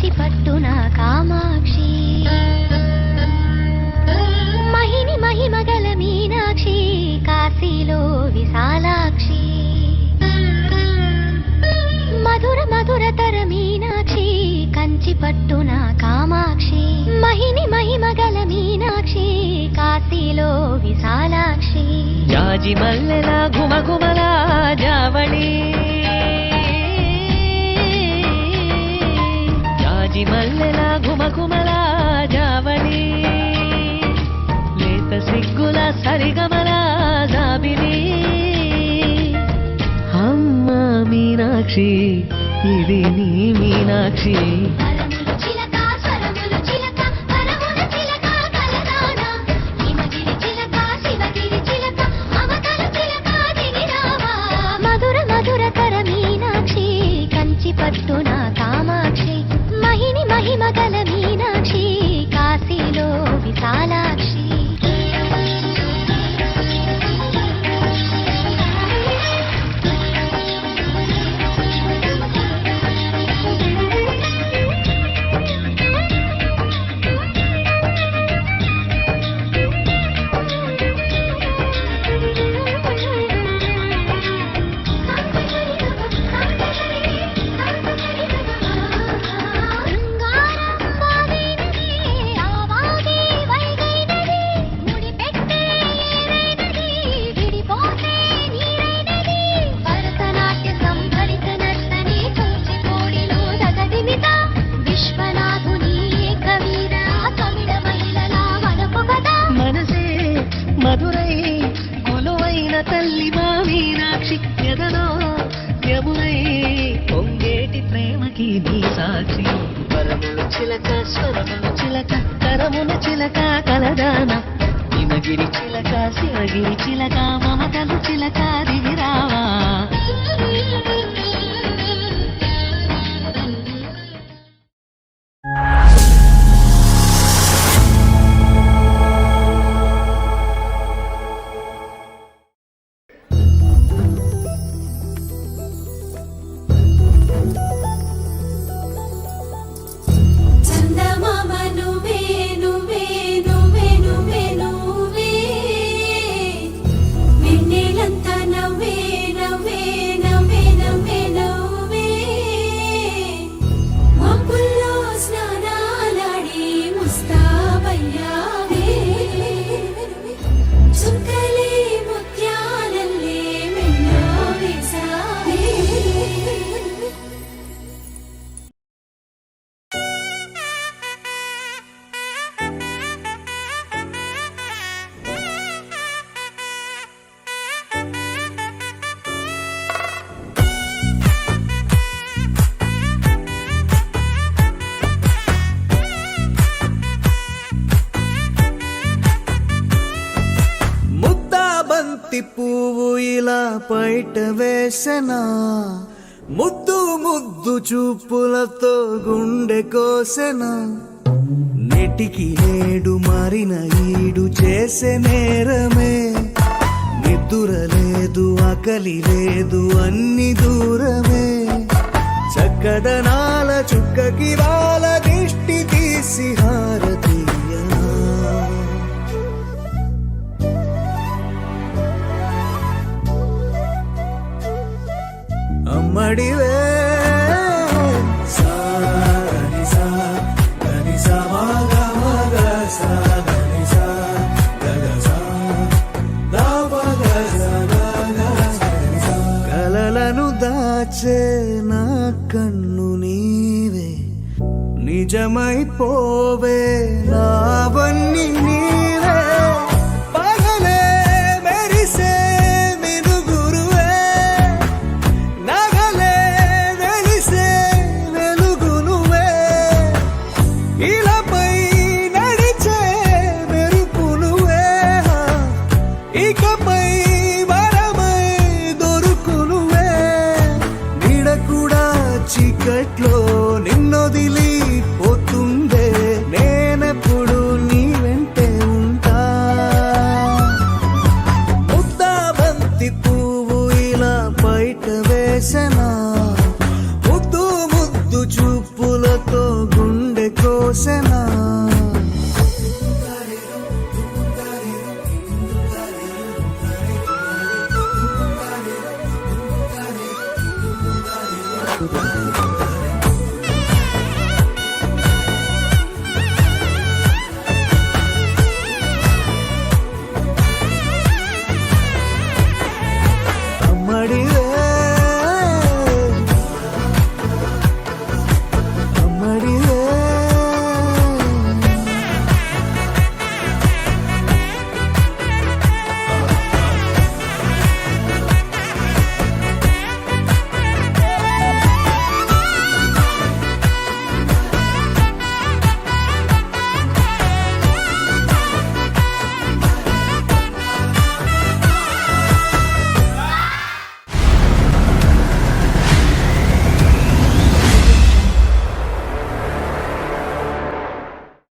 కంచి పట్టున కామాక్షి మహిని మహిమగల మీనాక్షి కాశీలో విశాలాక్షి మధుర మధురతర మీనాక్షి కంచి పట్టున కామాక్షి మహిని మహిమగల మీనాక్షి కాశీలో విశాలాక్షి జాజి మల్లెల గుమగుమల జావళి జాజి మల్లెల గుమగుమల జావళి లేత సిగ్గుల సరిగమల జాబిలి అమ్మ మీనాక్షి ఇది నీ మీనాక్షి పట్టున కామాక్షి మహిని మహిమగల మీనాక్షి కాశీలో విశాలాక్షి మధురై కొలువైన తల్లి మా మీనాక్షి ఎదలో యమునై పొంగేటి ప్రేమకి నీ సాక్షి వరములు చిలక స్వరములు చిలక కరముల చిలక కలదాన హిమగిరి చిలక శివగిరి చిలక మమతలు చిలక దిగిరావా పువ్వు ఇలా పైట వేసనా ముద్దు ముద్దు చూపులతో గుండె కోసెనా నెటికి నేడు మారిన ఈడు చేసే నేరమే నిద్ర లేదు ఆకలి లేదు అన్ని దూరమే చక్కదనాల చుక్కకి వాళ్ళ దిష్టి తీసి హారతీయనా అమ్మడివే కలలను దాచే నా కన్ను నీవే నిజమైపోవే నావన్నీ నీవే పగలే మెరిసే చీకట్లో నిన్నొదిలి పోతుందే నేనెప్పుడు నీ వెంటే ఉంటా ముద్దా బంతి పువ్వు ఇలా బయట వేసెన